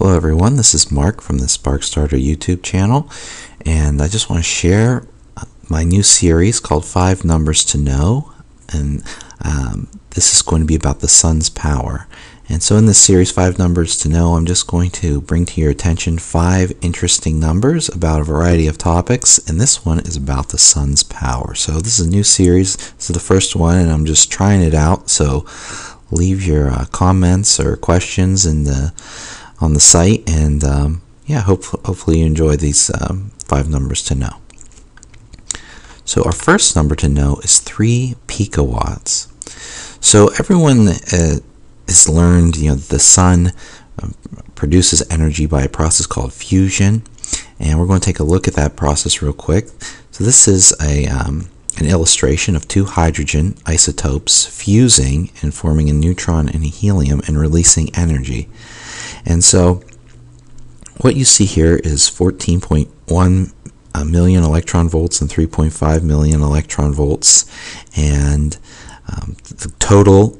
Hello everyone, this is Mark from the Sparkstarter YouTube channel, and I just want to share my new series called 5 Numbers to Know, and this is going to be about the sun's power. And so in this series, 5 Numbers to Know, I'm just going to bring to your attention 5 interesting numbers about a variety of topics, and this one is about the sun's power. So this is a new series, this is the first one, and I'm just trying it out, so leave your comments or questions on the site, and hopefully you enjoy these 5 numbers to know. So our first number to know is 3 picawatts. So everyone has learned, the sun produces energy by a process called fusion, and we're going to take a look at that process real quick. So this is an illustration of 2 hydrogen isotopes fusing and forming a neutron and a helium and releasing energy. And so what you see here is 14.1 million electron volts and 3.5 million electron volts, and the total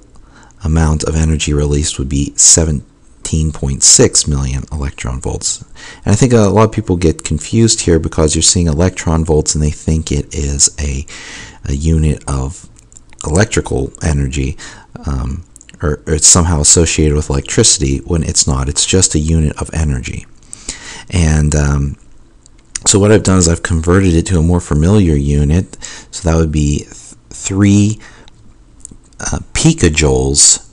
amount of energy released would be 17.6 million electron volts. And I think a lot of people get confused here because you're seeing electron volts and they think it is a unit of electrical energy, or it's somehow associated with electricity, when it's not. It's just a unit of energy. And so what I've done is I've converted it to a more familiar unit. So that would be 3 picajoules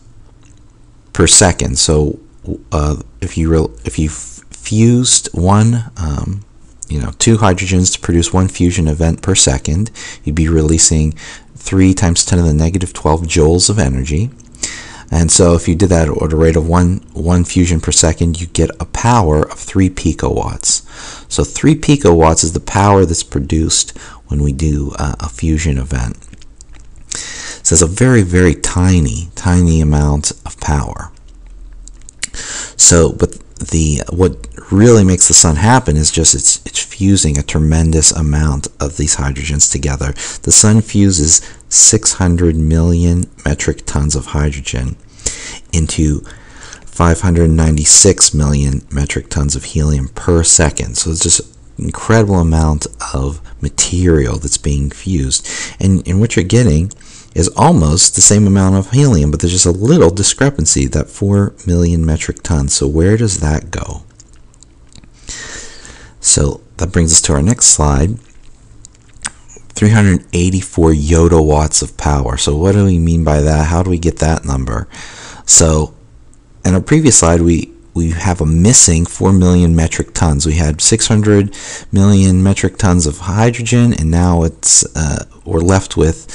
per second. So if you fused 2 hydrogens to produce 1 fusion event per second, you'd be releasing 3 times 10 to the negative 12 joules of energy. And so if you did that at a rate of one fusion per second, you get a power of 3 picawatts. So 3 picawatts is the power that's produced when we do a fusion event. So it's a very, very tiny amount of power. So, but what really makes the sun happen is just it's fusing a tremendous amount of these hydrogens together. The sun fuses 600 million metric tons of hydrogen into 596 million metric tons of helium per second. So it's just an incredible amount of material that's being fused. And what you're getting is almost the same amount of helium, but there's just a little discrepancy, that 4 million metric tons. So where does that go? So that brings us to our next slide. 384 Yotta watts of power. So what do we mean by that? How do we get that number? So in our previous slide, we have a missing 4 million metric tons. We had 600 million metric tons of hydrogen, and now we're left with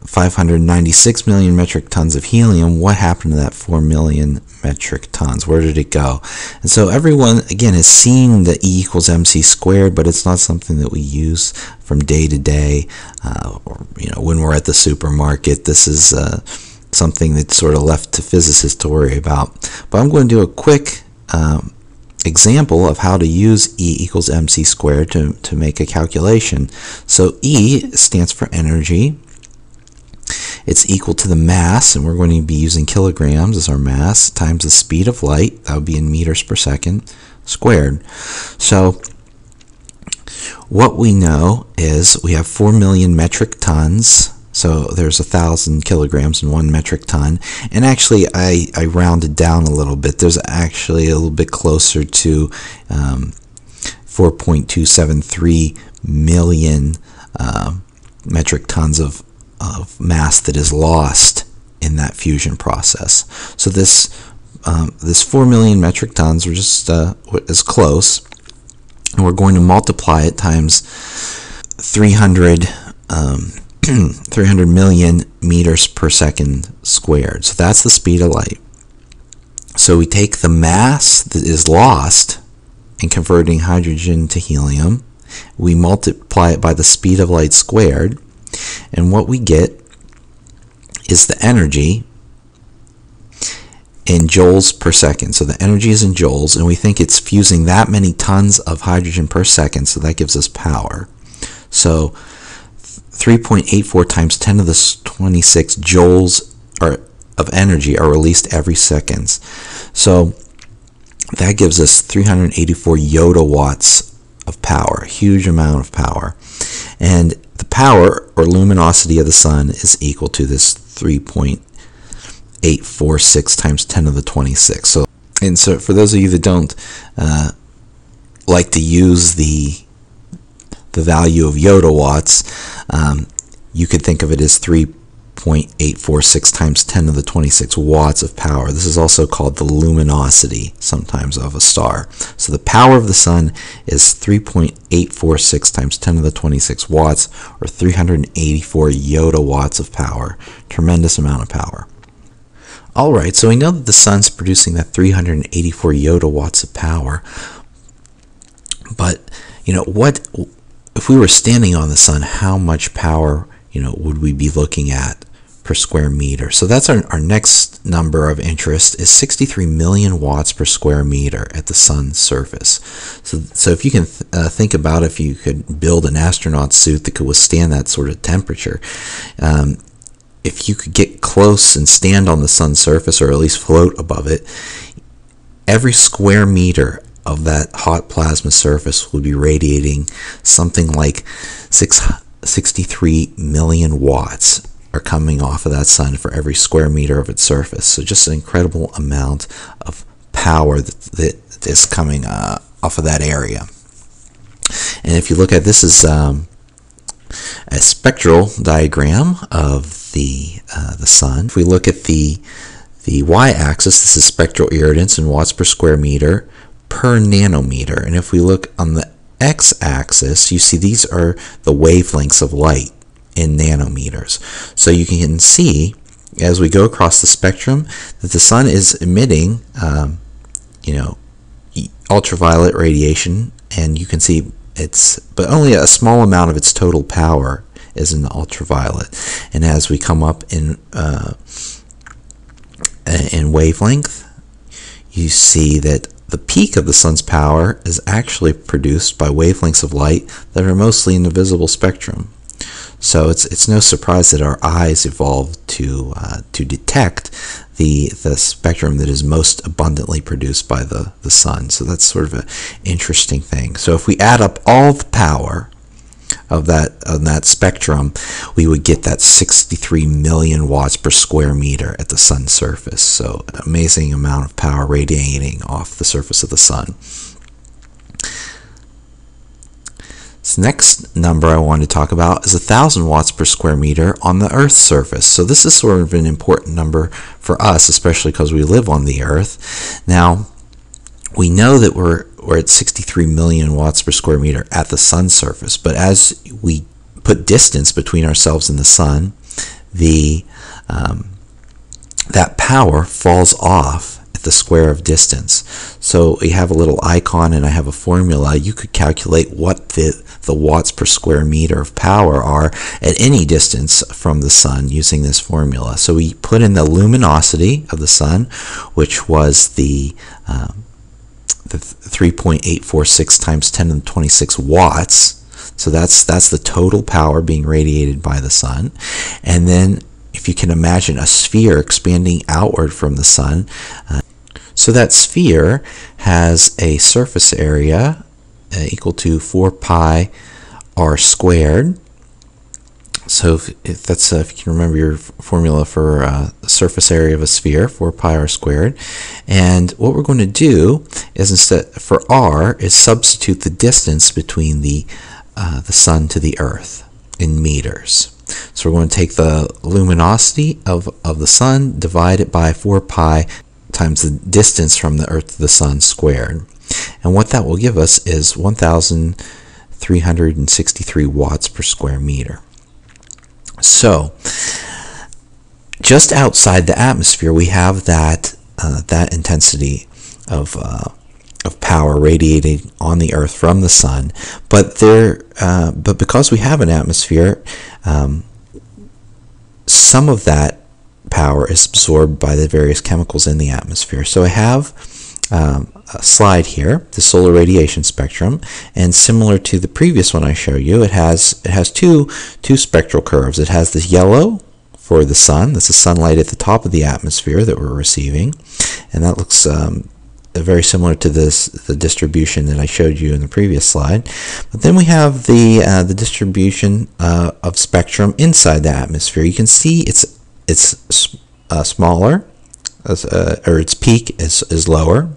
596 million metric tons of helium. What happened to that 4 million metric tons? Where did it go? And so everyone, again, has seen the E equals mc squared, but it's not something that we use from day to day, or when we're at the supermarket. This is something that's sort of left to physicists to worry about. But I'm going to do a quick example of how to use E equals mc squared to make a calculation. So E stands for energy. It's equal to the mass, and we're going to be using kilograms as our mass, times the speed of light, that would be in meters per second, squared. So what we know is we have 4 million metric tons, so there's 1,000 kilograms in 1 metric ton. And actually I rounded down a little bit. There's actually a little bit closer to 4.273 million metric tons of mass that is lost in that fusion process. So this 4 million metric tons, we're just is close, and we're going to multiply it times 300 million meters per second squared. So that's the speed of light. So we take the mass that is lost in converting hydrogen to helium, we multiply it by the speed of light squared, and what we get is the energy in joules per second. So the energy is in joules, and we think it's fusing that many tons of hydrogen per second, so that gives us power. So 3.84 times 10 to the 26 joules of energy are released every second. So that gives us 384 Yotta watts of power, a huge amount of power. And the power or luminosity of the sun is equal to this 3.846 times 10 to the 26. So for those of you that don't like to use the value of Yotta watts, you could think of it as 3.846 times 10 to the 26 watts of power. This is also called the luminosity sometimes of a star. So the power of the sun is 3.846 times 10 to the 26 watts, or 384 Yotta watts of power. Tremendous amount of power. Alright, so we know that the sun's producing that 384 Yotta watts of power, but what if we were standing on the sun, how much power would we be looking at per square meter? So that's our next number of interest, is 63 million watts per square meter at the sun's surface. So if you can think about if you could build an astronaut suit that could withstand that sort of temperature, if you could get close and stand on the sun's surface, or at least float above it, every square meter of that hot plasma surface would be radiating something like 63 million watts are coming off of that sun for every square meter of its surface. So just an incredible amount of power that is coming off of that area. And if you look at this, is a spectral diagram of the sun. If we look at the y-axis, this is spectral irradiance in watts per square meter per nanometer. And if we look on the x-axis, you see these are the wavelengths of light in nanometers. So you can see as we go across the spectrum that the sun is emitting ultraviolet radiation, and you can see but only a small amount of its total power is in the ultraviolet. And as we come up in wavelength, you see that the peak of the sun's power is actually produced by wavelengths of light that are mostly in the visible spectrum. So it's no surprise that our eyes evolved to detect the spectrum that is most abundantly produced by the sun. So that's sort of an interesting thing. So if we add up all the power of that spectrum, we would get that 63 million watts per square meter at the sun's surface. So an amazing amount of power radiating off the surface of the sun. This next number I want to talk about is 1,000 watts per square meter on the Earth's surface. So this is sort of an important number for us, especially because we live on the Earth. Now, we know that we're at 63 million watts per square meter at the sun's surface, but as we put distance between ourselves and the sun, that power falls off at the square of distance. So we have a little icon and I have a formula. You could calculate what the watts per square meter of power are at any distance from the sun using this formula. So we put in the luminosity of the sun, which was the 3.846 times 10 to the 26 watts. So that's the total power being radiated by the sun. And then if you can imagine a sphere expanding outward from the sun, so that sphere has a surface area equal to 4 pi r squared. So if you can remember your formula for the surface area of a sphere, 4 pi r squared. And what we're going to do is, instead for r, is substitute the distance between the sun to the earth in meters. So we're going to take the luminosity of the sun, divide it by 4 pi times the distance from the earth to the sun squared. And what that will give us is 1,363 watts per square meter. So just outside the atmosphere, we have that intensity of power radiating on the Earth from the sun. But because we have an atmosphere, some of that power is absorbed by the various chemicals in the atmosphere. So I have a slide here, the solar radiation spectrum, and similar to the previous one I showed you, it has two spectral curves. It has this yellow for the sun. That's the sunlight at the top of the atmosphere that we're receiving, and that looks very similar to the distribution that I showed you in the previous slide. But then we have the distribution of spectrum inside the atmosphere. You can see it's smaller, or its peak is lower.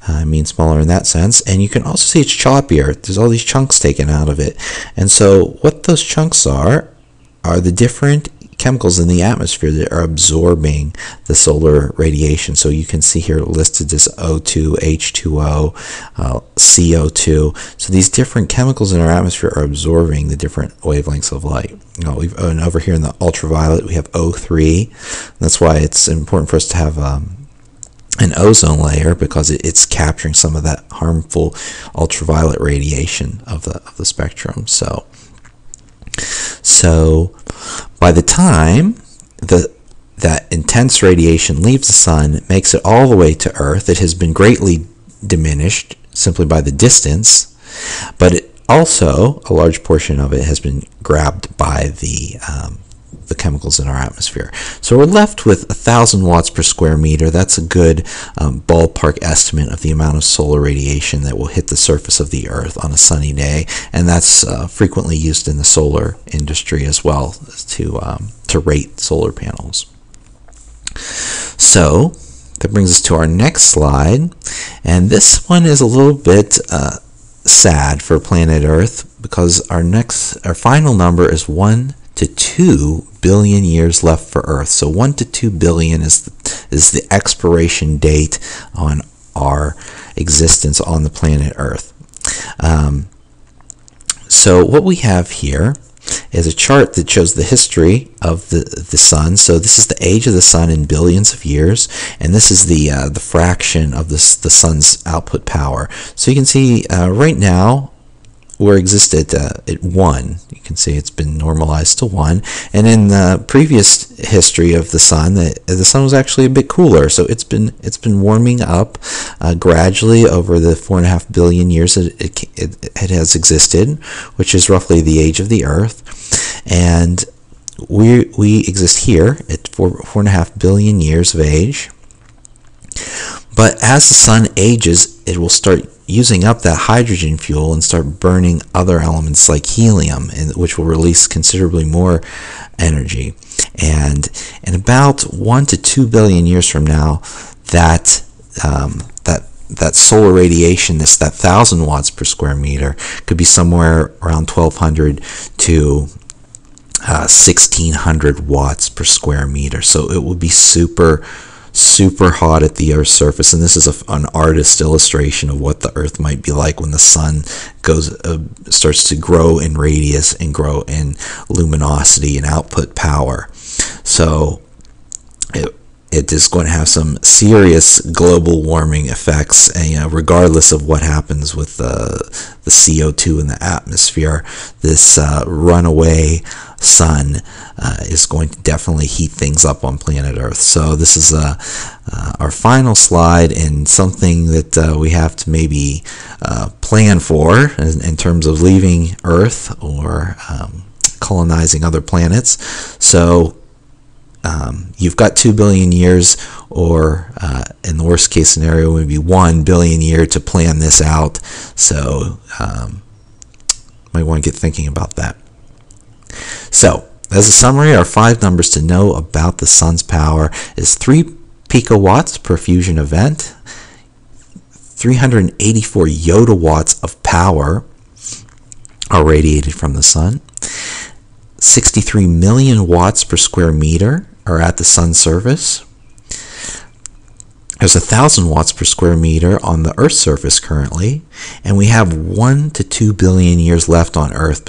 I mean smaller in that sense, and you can also see it's choppier. There's all these chunks taken out of it, and so what those chunks are the different chemicals in the atmosphere that are absorbing the solar radiation. So you can see here listed as O2, H2O, CO2. So these different chemicals in our atmosphere are absorbing the different wavelengths of light. And over here in the ultraviolet, we have O3. That's why it's important for us to have an ozone layer, because it's capturing some of that harmful ultraviolet radiation of the spectrum. So by the time that intense radiation leaves the sun, it makes it all the way to Earth. It has been greatly diminished simply by the distance, but it also, a large portion of it has been grabbed by the chemicals in our atmosphere. So we're left with 1,000 watts per square meter. That's a good ballpark estimate of the amount of solar radiation that will hit the surface of the Earth on a sunny day, and that's frequently used in the solar industry as well to rate solar panels. So that brings us to our next slide, and this one is a little bit sad for planet Earth, because our final number is 1 to 2 billion years left for Earth. So 1 to 2 billion is the expiration date on our existence on the planet Earth. So what we have here is a chart that shows the history of the sun. So this is the age of the sun in billions of years, and this is the fraction of the sun's output power. So you can see right now we're existed at 1. You can see it's been normalized to 1. And in the previous history of the sun was actually a bit cooler. So it's been warming up gradually over the 4.5 billion years that it has existed, which is roughly the age of the Earth. And we exist here at 4.5 billion years of age. But as the sun ages, it will start using up that hydrogen fuel and start burning other elements like helium, which will release considerably more energy. And in about 1 to 2 billion years from now, that solar radiation, that 1,000 watts per square meter, could be somewhere around 1,200 to 1,600 watts per square meter. So it would be super hot at the Earth's surface, and this is an artist's illustration of what the Earth might be like when the sun starts to grow in radius and grow in luminosity and output power. So it is going to have some serious global warming effects, and regardless of what happens with the CO2 in the atmosphere, this runaway sun is going to definitely heat things up on planet Earth. So this is our final slide, and something that we have to maybe plan for in terms of leaving Earth or colonizing other planets. So you've got 2 billion years, or in the worst case scenario, maybe 1 billion year to plan this out. So might want to get thinking about that. So as a summary, our 5 numbers to know about the sun's power is 3 picowatts per fusion event, 384 yotta watts of power are radiated from the sun, 63 million watts per square meter are at the sun's surface. There's 1,000 watts per square meter on the Earth's surface currently, and we have 1 to 2 billion years left on Earth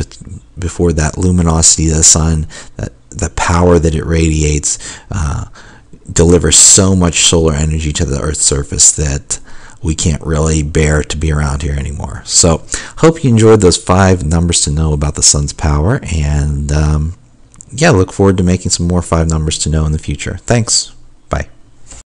before that luminosity of the sun, the power that it radiates, delivers so much solar energy to the Earth's surface that we can't really bear to be around here anymore. So hope you enjoyed those 5 numbers to know about the sun's power, and look forward to making some more 5 numbers to know in the future. Thanks.